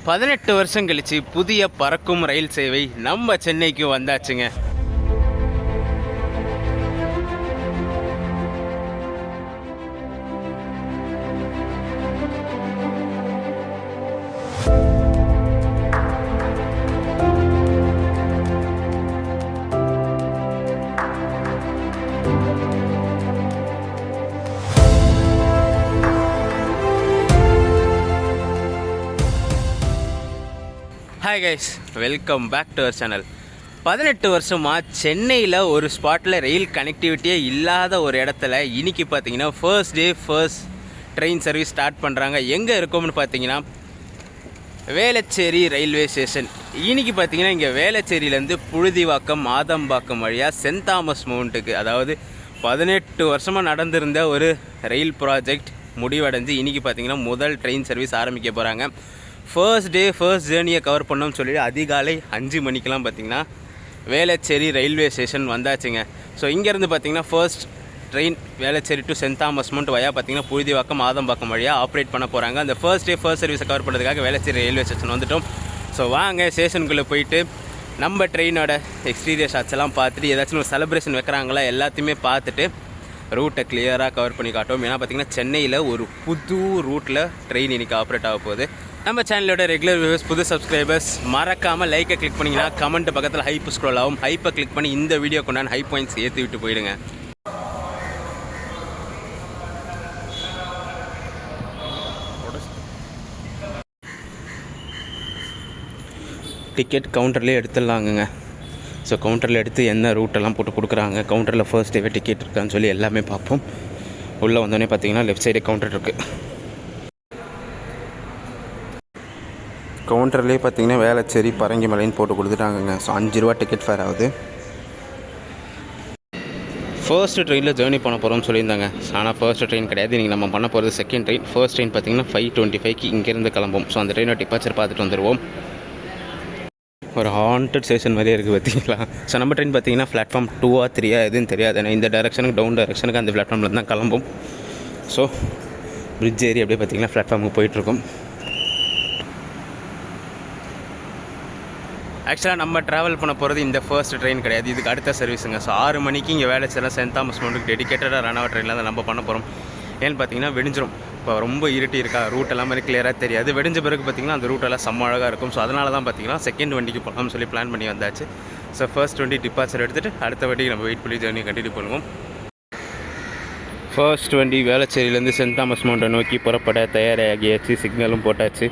18 வருஷம் கழிச்சு புதிய பறக்கும் ரயில் சேவை நம்ம சென்னைக்கு வந்தாச்சுங்க. Hi guys, welcome back to our channel. 18 வருஷமாக சென்னையில் ஒரு ஸ்பாட்டில் ரயில் கனெக்டிவிட்டியே இல்லாத ஒரு இடத்துல இன்றைக்கி பார்த்தீங்கன்னா first day first train service start பண்ணுறாங்க. எங்கே இருக்கோம்னு பார்த்தீங்கன்னா வேளச்சேரி ரயில்வே ஸ்டேஷன். இன்றைக்கி பார்த்தீங்கன்னா இங்கே வேளச்சேரியிலேருந்து புழுதிவாக்கம் ஆதம்பாக்கம் வழியாக சென்ட் தாமஸ் மவுண்ட்டுக்கு, அதாவது 18 வருஷமாக நடந்திருந்த ஒரு ரயில் ப்ராஜெக்ட் முடிவடைஞ்சு இன்றைக்கி பார்த்தீங்கன்னா முதல் ட்ரெயின் சர்வீஸ் ஆரம்பிக்க போகிறாங்க. ஃபர்ஸ்ட் டே ஃபர்ஸ்ட் ஜேர்னியை கவர் பண்ணோம்னு சொல்லிட்டு அதிகாலை 5 மணிக்கெலாம் பார்த்திங்கன்னா வேளச்சேரி ரயில்வே ஸ்டேஷன் வந்தாச்சுங்க. ஸோ இங்கேருந்து பார்த்திங்கன்னா first train Velachery to Saint Thomas Mount வழியாக பார்த்திங்கன்னா புழுதிவாக்கம் ஆதம்பாக்கம் வழியாக ஆப்ரேட் பண்ண போகிறாங்க. அந்த ஃபர்ஸ்ட் டே ஃபர்ஸ்ட் சர்வீஸை கவர் பண்ணுறதுக்காக வேளச்சேரி ரயில்வே ஸ்டேஷன் வந்துட்டோம். ஸோ வாங்க ஸ்டேஷனுக்குள்ளே போயிட்டு நம்ம ட்ரெயினோட எக்ஸ்டீரியர் ஷாட்ஸ் எல்லாம் பார்த்துட்டு ஏதாச்சும் ஒரு செலிப்ரேஷன் வைக்கிறாங்களா எல்லாத்தையுமே பார்த்துட்டு ரூட்டை கிளியராக கவர் பண்ணி காட்டும். ஏன்னா பார்த்திங்கன்னா சென்னையில் ஒரு புது ரூட்டில் ட்ரெயின் இன்றைக்கி ஆப்ரேட் ஆக போகுது. நம்ம சேனலோட ரெகுலர் வியூவர்ஸ், புது சப்ஸ்கிரைபர்ஸ் மறக்காமல் லைக்கை கிளிக் பண்ணிங்கன்னா கமெண்ட் பக்கத்தில் ஹைப் ஸ்க்ரோல் ஆகும். ஹைப்பை கிளிக் பண்ணி இந்த வீடியோ கொண்டாந்து ஹை பாயிண்ட்ஸ் ஏற்றி விட்டு போயிடுங்க. டிக்கெட் கவுண்டர்லேயே எடுத்துடலாங்குங்க. ஸோ கவுண்டரில் எடுத்து என்ன ரூட்டெல்லாம் போட்டு கொடுக்குறாங்க, கவுண்டரில் ஃபர்ஸ்ட் டேவே டிக்கெட் இருக்கான்னு சொல்லி எல்லாமே பார்ப்போம். உள்ளே வந்தோடனே பார்த்தீங்கன்னா லெஃப்ட் சைடே கவுண்டர் இருக்குது. கவுண்டர்லேயே பார்த்தீங்கன்னா வேளச்சேரி பரங்கிமலைன்னு போட்டு கொடுத்துட்டாங்கங்க. ஸோ 5 ரூபா டிக்கெட் ஃபேர் ஆகுது. ஃபர்ஸ்ட் ட்ரெயினில் ஜேர்னி பண்ண போகிறோம்னு சொல்லியிருந்தாங்க. ஆனால் ஃபர்ஸ்ட் ட்ரெயின் கிடையாது, இன்றைக்கி நம்ம பண்ண போகிறது செகண்ட் ட்ரெயின். ஃபர்ஸ்ட் ட்ரெயின் பார்த்தீங்கன்னா 5:25க்கு இங்கேருந்து கிளம்பும். ஸோ அந்த ட்ரெயினோட டிபார்ச்சர் பார்த்துட்டு வந்துடுவோம். ஒரு ஹாண்டட் ஸ்டேஷன் மாதிரியே இருக்குது பார்த்தீங்களா. ஸோ நம்ம ட்ரெயின் பார்த்தீங்கன்னா பிளாட்ஃபார்ம் 2 or 3 எதுன்னு தெரியாது. ஏன்னா இந்த டேரெக்ஷனுக்கு டவுன் டேரெக்ஷனுக்கு அந்த பிளாட்ஃபார்மில் தான் கிளம்பும். ஸோ பிரிட்ஜ் ஏறி அப்படியே பார்த்தீங்கன்னா பிளாட்ஃபார்முக்கு போயிட்டுருக்கோம். ஆக்சுவலாக நம்ம ட்ராவல் பண்ண போகிறது இந்த ஃபர்ஸ்ட் ட்ரெயின் கிடையாது, இதுக்கு அடுத்த சர்வீஸுங்க. ஸோ 6 மணிக்கு இங்கே வேளச்சேரி சென்ட் தாமஸ் மவுண்ட்டுக்கு டெடிக்கேட்டடாக ரன் ஆகிற ட்ரெயினில் தான் நம்ம பண்ண போகிறோம். ஏன்னு பார்த்தீங்கன்னா வெடிஞ்சிரும். இப்போ ரொம்ப இருட்டி இருக்கா, ரூட் எல்லாம் மாதிரி கிளியராக தெரியாது. வெடிஞ்ச பிறகு பார்த்திங்கன்னா அந்த ரூட்டெல்லாம் செம்ம அழகாக இருக்கும். ஸோ அதனால தான் பார்த்திங்கன்னா செகண்ட் வண்டிக்கு போகலாம்னு சொல்லி பிளான் பண்ணி வந்தாச்சு. ஸோ ஃபர்ஸ்ட் வண்டி டிபார்ச்சர் எடுத்துகிட்டு அடுத்த வண்டிக்கு நம்ம வெயிட் பண்ணி ஜேர்னி கண்டினியூ பண்ணுவோம். ஃபர்ஸ்ட் வண்டி வேளச்சேரியிலேருந்து சென்ட் தாமஸ் மவுண்ட்டை நோக்கி புறப்பட தயாராகியாச்சு. சிக்னலும் போட்டாச்சு.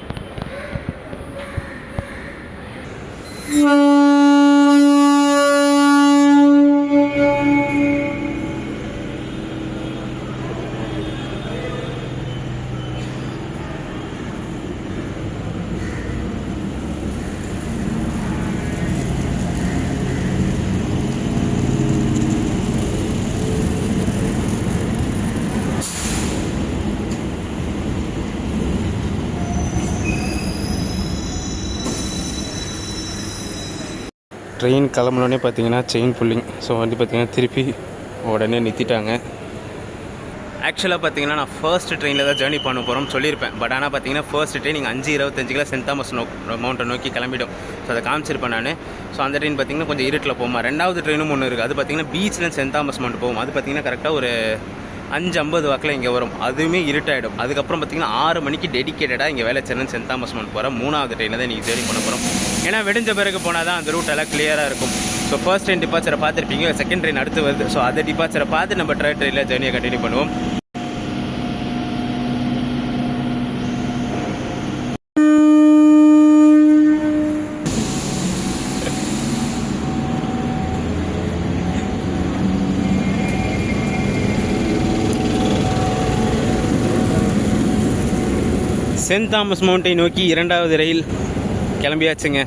ட்ரெயின் கிளம்புனோடனே பார்த்தீங்கன்னா செயின் புல்லிங். ஸோ வண்டி பார்த்திங்கன்னா திருப்பி உடனே நிறுத்திட்டாங்க. ஆக்சுவலாக பார்த்தீங்கன்னா நான் ஃபர்ஸ்ட் ட்ரெயினில் தான் ஜேர்னி பண்ண போகிறோம்னு சொல்லியிருப்பேன். பட் ஆனால் பார்த்தீங்கன்னா ஃபர்ஸ்ட் ட்ரெயின் நீங்கள் 5:25 சென்ட் தாமஸ் மவுண்ட்டை நோக்கி கிளம்பிடும். ஸோ அதை காமிச்சிருப்பேன் நான். ஸோ அந்த ட்ரெயின் பார்த்திங்கன்னா கொஞ்சம் இருட்டில் போகுமா. ரெண்டாவது ட்ரெயினும் ஒன்று இருக்குது, அது பார்த்திங்கன்னா பீச்சில் சென்ட் தாமஸ் மவுண்ட் போகும். அது பார்த்திங்கன்னா கரெக்டாக ஒரு 5:50 வாக்கில் இங்கே வரும். அதுவுமே இருட்டாயிடும். அதுக்கப்புறம் பார்த்திங்கன்னா 6 மணிக்கு டெடிக்கேட்டடாக இங்கே வேளச்சேரி சென்ட் தாமஸ் மவுண்ட் போகிறோம். 3வது ட்ரெயினில் தான் நீங்கள் ஜேர்னி பண்ண போகிறோம். ஏன்னா வெடிஞ்ச பிறகு போனால் தான் அந்த ரூட் எல்லாம் கிளியராக இருக்கும். ஸோ ஃபர்ஸ்ட் ட்ரெயின் டிபார்ச்சரை பார்த்துருப்பீங்க, செகண்ட் ட்ரெயின் அடுத்து வருது. ஸோ அதை டிபார்ச்சரை பார்த்து நம்ம தேர்ட் ட்ரெயினில் ஜேர்னியை கண்டினியூ பண்ணுவோம். சென்ட் தாமஸ் மவுண்ட்டை நோக்கி 2வது ரயில் கிளம்பியாச்சுங்க.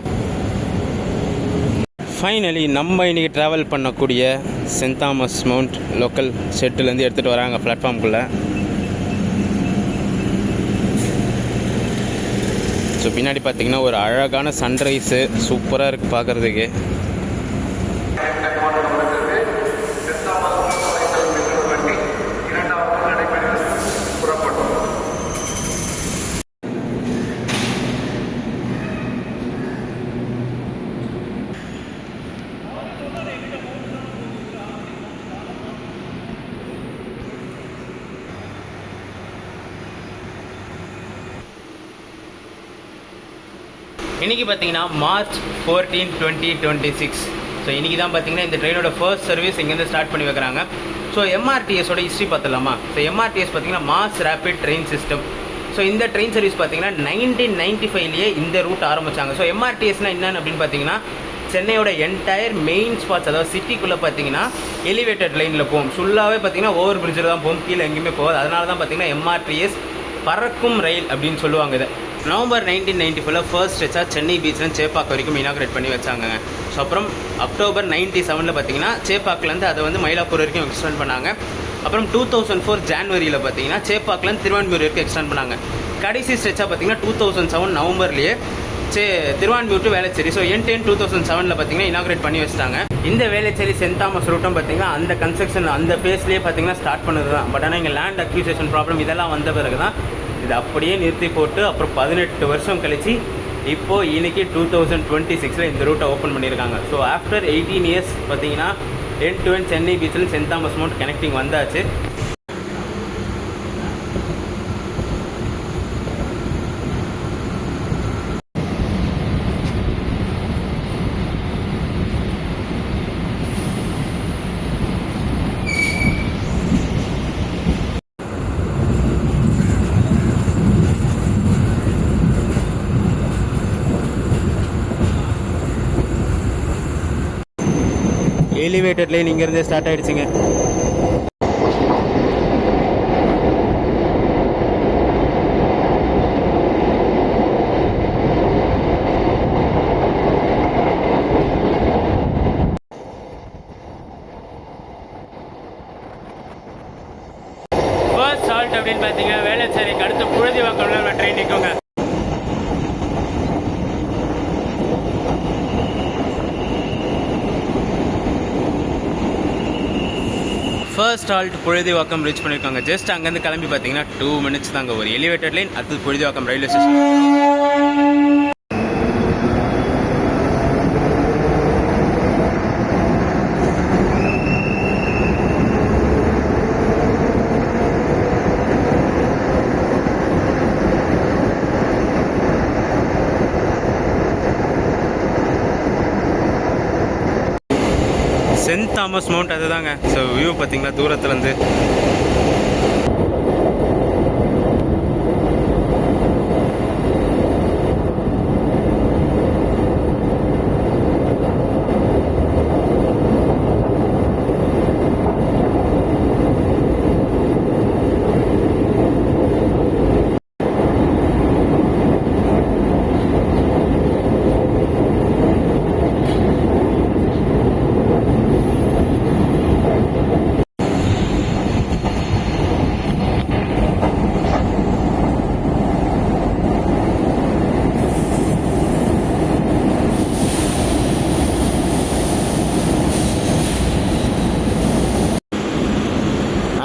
ஃபைனலி நம்ம இன்றைக்கி ட்ராவல் பண்ணக்கூடிய சென்ட் தாமஸ் மவுண்ட் லோக்கல் ஷெட்டுலேருந்து எடுத்துகிட்டு வராங்க பிளாட்ஃபார்முக்குள்ளே. ஸோ பின்னாடி பார்த்திங்கன்னா ஒரு அழகான சன்ரைஸு சூப்பராக இருக்குது பார்க்குறதுக்கு. இன்றைக்கி பார்த்தீங்கன்னா மார்ச் 14, 2026. ஸோ இன்றைக்கி தான் பார்த்தீங்கன்னா இந்த ட்ரெயினோட ஃபர்ஸ்ட் சர்வீஸ் இங்கேருந்து ஸ்டார்ட் பண்ணி வைக்கிறாங்க. ஸோ எம்ஆர்டிஎஸோட ஹிஸ்ட்ரி பார்த்துலாமா? ஸோ எம்ஆர்டிஎஸ் பார்த்தீங்கன்னா mass rapid train system. So இந்த ட்ரெயின் சர்வீஸ் பார்த்தீங்கன்னா 1995லேயே இந்த ரூட் ஆரம்பித்தாங்க. ஸோ எம்ஆர்டிஎஸ்னால் என்னென்னு அப்படின்னு பார்த்தீங்கன்னா சென்னையோட என்டையர் மெயின் ஸ்பாட்ஸ், அதாவது சிட்டிக்குள்ளே பார்த்தீங்கன்னா எலிவேட்டட் லைனில் போகும். ஃபுல்லாகவே பார்த்தீங்கன்னா ஓவர் பிரிட்ஜில் தான் போகும், கீழே எங்கேயுமே போகாது. அதனால தான் பார்த்தீங்கன்னா எம்ஆர்டிஎஸ் பறக்கும் ரயில் அப்படின்னு சொல்லுவாங்க. இதை நவம்பர் 1995 ஃபர்ஸ்ட் ஸ்ட்ரெச்சாக சென்னை பீச்லேருந்து சேப்பாக்கம் வரைக்கும் இனாக்ரேட் பண்ணி வச்சாங்க. ஸோ அப்புறம் அக்டோபர் 97 பார்த்தீங்கன்னா சேப்பாக்கிலேருந்து அதை வந்து மயிலாப்பூர் வரைக்கும் எக்ஸ்டெண்ட் பண்ணாங்க. அப்புறம் 2004 ஜான்வரியில் பார்த்தீங்கன்னா சேப்பாக்கிலேருந்து திருவான்மியூர் வரைக்கும் எக்ஸ்டெண்ட் பண்ணாங்க. கடைசி ஸ்ட்ரெச்சாக பார்த்தீங்கன்னா 2007 நவம்பர்லேயே திருவான்மியூர் டு வேளச்சேரி. ஸோ என் 2007 பார்த்தீங்கன்னா இனாக்ரேட் பண்ணி வச்சிட்டாங்க. இந்த வேளச்சேரி சென்ட் தாமஸ் ரூட்டும் பார்த்தீங்கன்னா அந்த கன்ஸ்ட்ரக்ஷன் அந்த ஃபேஸ்லேயே பார்த்தீங்கன்னா ஸ்டார்ட் பண்ணது தான். பட் ஆனால் இங்கே லேண்ட் அக்யூசேஷன் ப்ராப்ளம் இதெல்லாம் வந்த பிறகு தான் இது அப்படியே நிறுத்தி போட்டு அப்புறம் 18 வருஷம் கழிச்சு இப்போது இன்னைக்கு 2026 இந்த ரூட்டை ஓப்பன் பண்ணியிருக்காங்க. ஸோ ஆஃப்டர் 18 இயர்ஸ் பார்த்தீங்கன்னா எண்ட் டு எண்ட் சென்னை பீச்சில் சென்ட் தாமஸ் மவுண்ட் கனெக்டிங் வந்தாச்சு. எலிவேட்டட் லைன் இங்கேருந்தே ஸ்டார்ட் ஆகிடுச்சிங்க. ஃபர்ஸ்ட் சால்ட் அப்படின்னு பார்த்தீங்கன்னா வேளச்சேரிக்கு அடுத்து புழுதிவாக்கம்ல ட்ரெயின் நிற்குங்க. ஃபர்ஸ்ட் ஹால்ட் புழுதிவாக்கம் ரீச் பண்ணியிருக்காங்க. ஜஸ்ட் அங்கேருந்து கிளம்பி பார்த்தீங்கன்னா 2 minutes தாங்க. ஒரு எலிவேட்டட் லைன், அடுத்து Puzhuthivakkam railway station. Saint Thomas Mount அதுதாங்க. ஸோ வியூ பார்த்தீங்கன்னா தூரத்துலேருந்து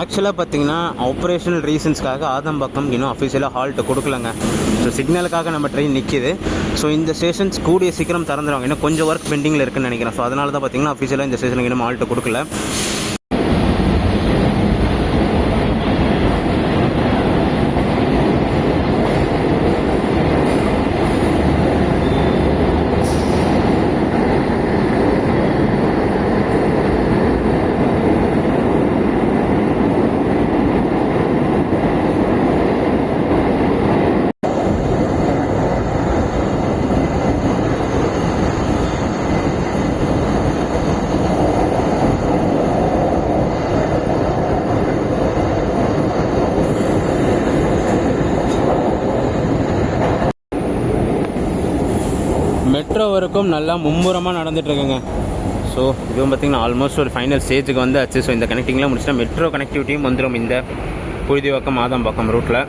ஆக்சுவலாக பார்த்தீங்கன்னா ஆப்ரேஷனல் ரீசன்ஸ்க்காக ஆதம்பாக்கம் இன்னும் அஃபிஷியலாக ஹால்ட்டு கொடுக்கலங்க. ஸோ சிக்னலுக்காக நம்ம ட்ரெயின் நிற்கிது. ஸோ இந்த ஸ்டேஷன்ஸ் கூடிய சீக்கிரம் திறந்துடுவாங்க. இன்னும் கொஞ்சம் ஒர்க் பெண்டிங்கில் இருக்குன்னு நினைக்கிறேன். ஸோ அதனால தான் பார்த்தீங்கன்னா அஃபிஷியலாக இந்த ஸ்டேஷனுக்கு இன்னும் ஹால்ட்டு கொடுக்கல. மெட்ரோ வரைக்கும் நல்லா மும்முரமாக நடந்துகிட்ருக்குங்க. ஸோ இதுவும் பார்த்திங்கன்னா ஆல்மோஸ்ட் ஒரு ஃபைனல் ஸ்டேஜுக்கு வந்தாச்சு. ஸோ இந்த கனெக்டிங்லாம் முடிச்சுட்டா மெட்ரோ கனெக்டிவிட்டியும் வந்துடும் இந்த புழுதிவாக்கம் ஆதம்பாக்கம் ரூட்டில்.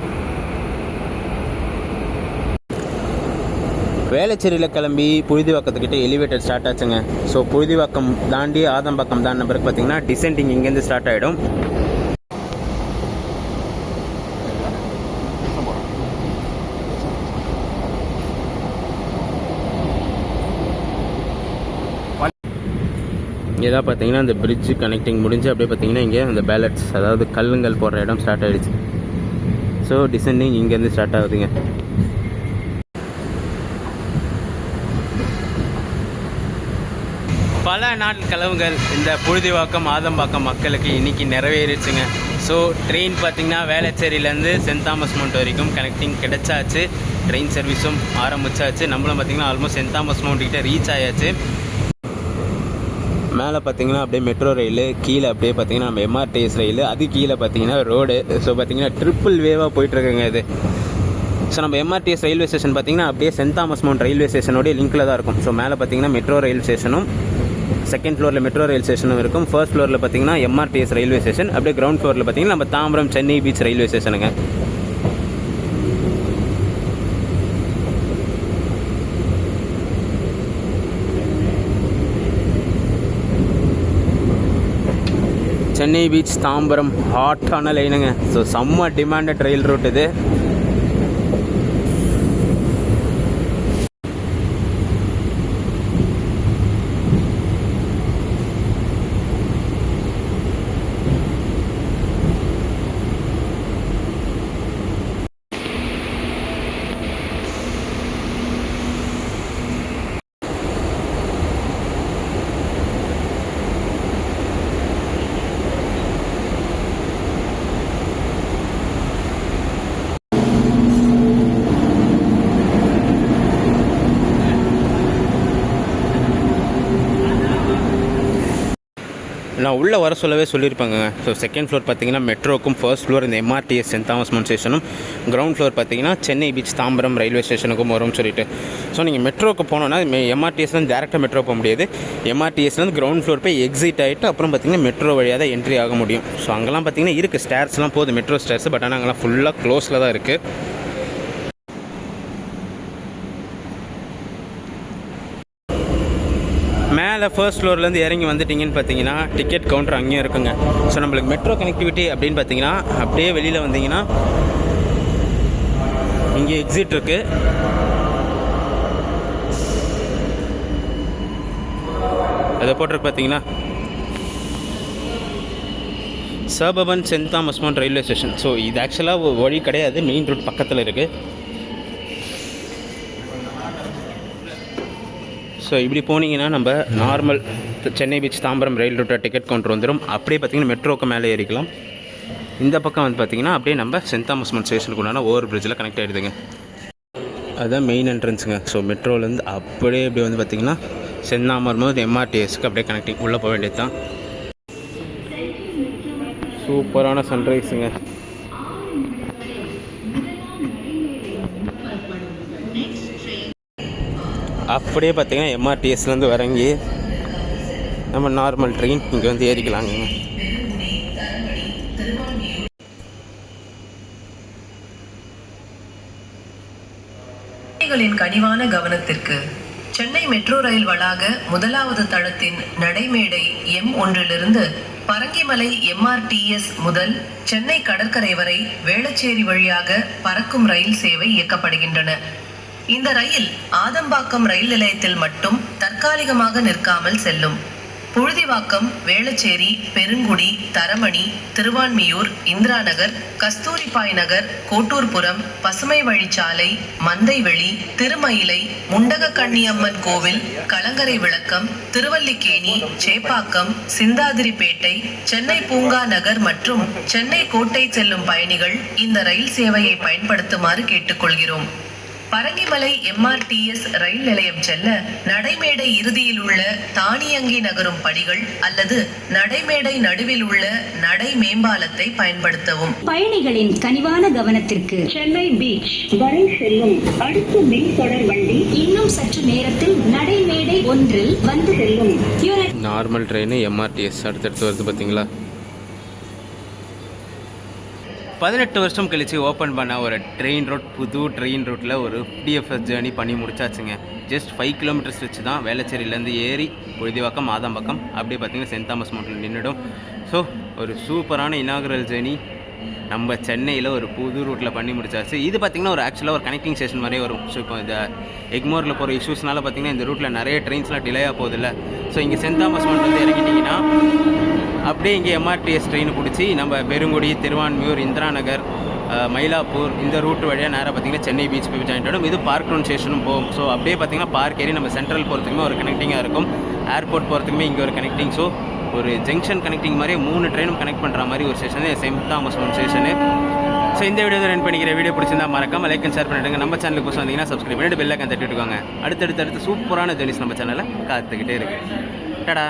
வேளச்சேரியில் கிளம்பி புழுதிவாக்கத்துக்கிட்ட எலிவேட்டர் ஸ்டார்ட் ஆச்சுங்க. ஸோ புழுதிவாக்கம் தாண்டி ஆதம்பாக்கம் தாண்டின பிறகு பார்த்திங்கன்னா டிசெண்டிங் இங்கேருந்து ஸ்டார்ட் ஆகிடும். இங்கே தான் பார்த்தீங்கன்னா அந்த பிரிட்ஜ் கனெக்டிங் முடிஞ்சு அப்படியே பார்த்தீங்கன்னா இங்கே அந்த பேலட்ஸ், அதாவது கல்லுங்கள் போடுற இடம் ஸ்டார்ட் ஆகிடுச்சு. ஸோ டிசெண்டிங் இங்கேருந்து ஸ்டார்ட் ஆகுதுங்க. பல நாள் கனவுகள் இந்த புழுதிவாக்கம் ஆதம்பாக்கம் மக்களுக்கு இன்றைக்கி நிறைவேறிச்சுங்க. ஸோ ட்ரெயின் பார்த்திங்கன்னா வேளச்சேரியிலேருந்து சென்ட் தாமஸ் மவுண்ட் வரைக்கும் கனெக்டிங் கிடைச்சாச்சு. ட்ரெயின் சர்வீஸும் ஆரம்பிச்சாச்சு. நம்மளும் பார்த்திங்கன்னா ஆல்மோஸ்ட் சென்ட் தாமஸ் மவுண்ட்கிட்ட ரீச் ஆயாச்சு. மேலே பார்த்திங்கன்னா அப்படியே மெட்ரோ ரயில், கீழே அப்படியே பார்த்திங்கன்னா நம்ம எம்ஆர்டிஎஸ் ரயில், அது கீழே பார்த்திங்கன்னா ரோடு. ஸோ பார்த்திங்கன்னா ட்ரிப்பிள் வேவாக போயிட்டுருக்குங்க இது. ஸோ நம்ம எம்ஆர்டிஎஸ் ரயில்வே ஸ்டேஷன் பார்த்திங்கன்னா அப்படியே சென்ட் தாமஸ் மவுண்ட் ரயில்வே ஸ்டேஷனோடைய லிங்கில் தான் இருக்கும். ஸோ மேலே பார்த்திங்கன்னா மெட்ரோ ரயில் ஸ்டேஷனும், செகண்ட் ஃப்ளோரில் மெட்ரோ ரயில் ஸ்டேஷனும் இருக்கும். ஃபர்ஸ்ட் ஃப்ளோரில் பார்த்திங்கன்னா எம்ஆர்டிஎஸ் ரயில்வே ஸ்டேஷன், அப்படியே கிரவுண்ட் ஃப்ளோரில் பார்த்திங்கன்னா நம்ம தாம்பரம் சென்னை பீச் ரயில்வே ஸ்டேஷனுங்க. சென்னை பீச் தாம்பரம் ஹாட்டான லைனுங்க. ஸோ செம்ம டிமாண்டட் ரயில் ரூட் இது. நான் உள்ளே வர சொல்லவே சொல்லியிருப்பாங்க. ஸோ செகண்ட் ஃப்ளோர் பார்த்தீங்கன்னா மெட்ரோக்கும், ஃபர்ஸ்ட் ஃப்ளோர் இந்த எம்ஆர்டிஎஸ் சென்ட் தாமஸ் மவுண்ட் ஸ்டேஷனும், கிரவுண்ட் ஃப்ளோர் பார்த்தீங்கன்னா சென்னை பீச் தாம்பரம் ரயில்வே ஸ்டேஷனுக்கும் வரும்னு சொல்லிட்டு. ஸோ நீங்கள் மெட்ரோக்கு போனோன்னா எம்ஆர்டிஎஸ்லேருந்து டேரெக்டாக மெட்ரோ போக முடியாது. எம்ஆர்டிஎஸ்லேருந்து கிரவுண்ட் ஃப்ளோர் போய் எக்ஸிட் ஆகிட்டு அப்புறம் பார்த்தீங்கன்னா மெட்ரோ வழியாக தான் என்ட்ரி ஆக முடியும். ஸோ அங்கெல்லாம் பார்த்தீங்கன்னா இருக்குது ஸ்டேர்ஸ்லாம் போகுது, மெட்ரோ ஸ்டேர்ஸ். பட் ஆனால் அங்கெல்லாம் ஃபுல்லாக க்ளோஸில் தான் இருக்குது. மேலே ஃபர்ஸ்ட் ஃப்ளோர்லேருந்து இறங்கி வந்துட்டிங்கன்னு பார்த்தீங்கன்னா டிக்கெட் கவுண்டர் அங்கேயும் இருக்குங்க. ஸோ நம்மளுக்கு மெட்ரோ கனெக்டிவிட்டி அப்படின்னு பார்த்தீங்கன்னா அப்படியே வெளியில் வந்தீங்கன்னா இங்கே எக்ஸிட் இருக்குது. அதை போட்டிருக்கு பார்த்தீங்கன்னா suburban Saint Thomas mount railway station. So இது ஆக்சுவலாக வழி கிடையாது, மெயின் ரூட் பக்கத்தில் இருக்குது. ஸோ இப்படி போனீங்கன்னா நம்ம நார்மல் சென்னை பீச் தாம்பரம் ரயில் ரூட்டை டிக்கெட் கவுண்டர் வந்துடும். அப்படியே பார்த்திங்கன்னா மெட்ரோக்கு மேலே ஏறிக்கலாம். இந்த பக்கம் வந்து பார்த்திங்கன்னா அப்படியே நம்ம சென்ட் தாமஸ் மவுண்ட் ஸ்டேஷனுக்கு உண்டான ஓவர் பிரிட்ஜில் கனெக்ட் ஆகிடுதுங்க. அதுதான் மெயின் என்ட்ரன்ஸுங்க. ஸோ மெட்ரோலேருந்து அப்படியே இப்படி வந்து பார்த்திங்கன்னா சென்ட் தாமஸ் மவுண்ட் எம்ஆர்டிஎஸ்க்கு அப்படியே கனெக்டிங் உள்ளே போக வேண்டியது தான். சூப்பரான சன்ரைஸுங்க. அப்படியே பார்த்தீங்கன்னா எம்ஆர்டிஎஸ்லேருந்து இறங்கி நம்ம நார்மல் ட்ரெயின் இங்கே வந்து ஏறிக்கலாங்க. கனிவான கவனத்திற்கு சென்னை மெட்ரோ ரயில் வளாக முதலாவது தளத்தின் நடைமேடை M1 பரங்கிமலை எம்ஆர்டிஎஸ் முதல் சென்னை கடற்கரை வரை வேளச்சேரி வழியாக பறக்கும் ரயில் சேவை இயக்கப்படுகின்றன. இந்த ரயில் ஆதம்பாக்கம் ரயில் நிலையத்தில் மட்டும் தற்காலிகமாக நிற்காமல் செல்லும். புழுதிவாக்கம், வேளச்சேரி, பெருங்குடி, தரமணி, திருவான்மியூர், இந்திரா நகர், கஸ்தூரிபாய் நகர், கோட்டூர்புரம், பசுமை வழிச்சாலை, மந்தைவெளி, திருமயிலை, முண்டகக்கண்ணியம்மன் கோவில், கலங்கரை விளக்கம், திருவல்லிக்கேணி, சேப்பாக்கம், சிந்தாதிரிப்பேட்டை, சென்னை பூங்கா நகர் மற்றும் சென்னை கோட்டை செல்லும் பயணிகள் இந்த ரயில் சேவையை பயன்படுத்துமாறு கேட்டுக்கொள்கிறோம். பரங்கிமலை எம்ஆர்டிஎஸ் ரயில் நிலையம் செல்ல நடைமேடை இறுதியில் உள்ள தானியங்கி நகரும் படிகள் அல்லது நடைமேடை நடுவில் உள்ள நடை மேம்பாலத்தை பயன்படுத்தவும். பயணிகளின் கனிவான கவனத்திற்கு சென்னை பீச் வரை செல்லும் அடுத்த மின் தொடர் வண்டி இன்னும் சற்று நேரத்தில் நடைமேடை 1 வந்து செல்லும். நார்மல் ட்ரெயின் எம்ஆர்டிஎஸ் அடுத்தடுத்து வருது பார்த்தீங்களா. 18 வருஷம் கழித்து ஓப்பன் பண்ண ஒரு ட்ரெயின் ரூட், புது ட்ரெயின் ரூட்டில் ஒரு டிஎஃப்எஸ் ஜேர்னி பண்ணி முடிச்சாச்சுங்க. ஜஸ்ட் 5 கிலோமீட்டர்ஸ் வச்சு தான் வேளச்சேரியிலேருந்து ஏறி புழுதிவாக்கம், ஆதம்பாக்கம் அப்படியே பார்த்திங்கன்னா சென்ட் தாமஸ் மவுண்டில் நின்றுடும். ஸோ ஒரு சூப்பரான இனாகுரல் ஜேர்னி நம்ம சென்னையில் ஒரு புது ரூட்டில் பண்ணி முடிச்சாச்சு. இது பார்த்திங்கன்னா ஒரு ஆக்சுவலாக ஒரு கனெக்டிங் ஸ்டேஷன் மாதிரியே வரும். ஸோ இப்போ இந்த எக்மோரில் போகிற இஷ்யூஸ்னால பார்த்திங்கன்னா இந்த ரூட்டில் நிறைய ட்ரெயின்ஸ்லாம் டிலேயாக போகுதில்ல. ஸோ இங்கே சென்ட் தாமஸ் மவுண்ட் வந்து இறங்கிட்டிங்கன்னா அப்படியே இங்கே எம்ஆர்டிஎஸ் ட்ரெயின் பிடிச்சி நம்ம பெருங்குடி, திருவான்மியூர், இந்திரா நகர், மயிலாப்பூர் இந்த ரூட் வழியாக நேராக பார்த்திங்கன்னா சென்னை பீச் போய் ஜாயின் ஆகிடும். இது பார்க் டவுன் ஸ்டேஷனும் போகும். ஸோ அப்படியே பார்த்திங்கன்னா பார்க் ஏறி நம்ம சென்ட்ரல் போகிறதுக்குமே ஒரு கனெக்டிங்காக இருக்கும். ஏர்போர்ட் போகிறதுக்குமே இங்கே ஒரு கனெக்டிங். ஸோ ஒரு ஜங்ஷன் கனெக்டிங் மாதிரியே 3 ட்ரெயினும் கனெக்ட் பண்ணுற மாதிரி ஒரு station Saint Thomas Mount station. So இந்த வீடியோ தான் ரன் பண்ணிக்கிற வீடியோ பிடிச்சிருந்தா மறக்காம லைக் அண்ட் ஷேர் பண்ணிவிடுங்க. நம்ம சேனலுக்கு புதுசாக வந்தீங்கன்னா சப்ஸ்கிரைப் பண்ணிட்டு பெல் ஐக்கான் தட்டி விட்டுக்கோங்க. அடுத்தடுத்து சூப்பரான ஜர்னிஸ் நம்ம சேனலில் காத்துக்கிட்டே இருக்குது. டடா.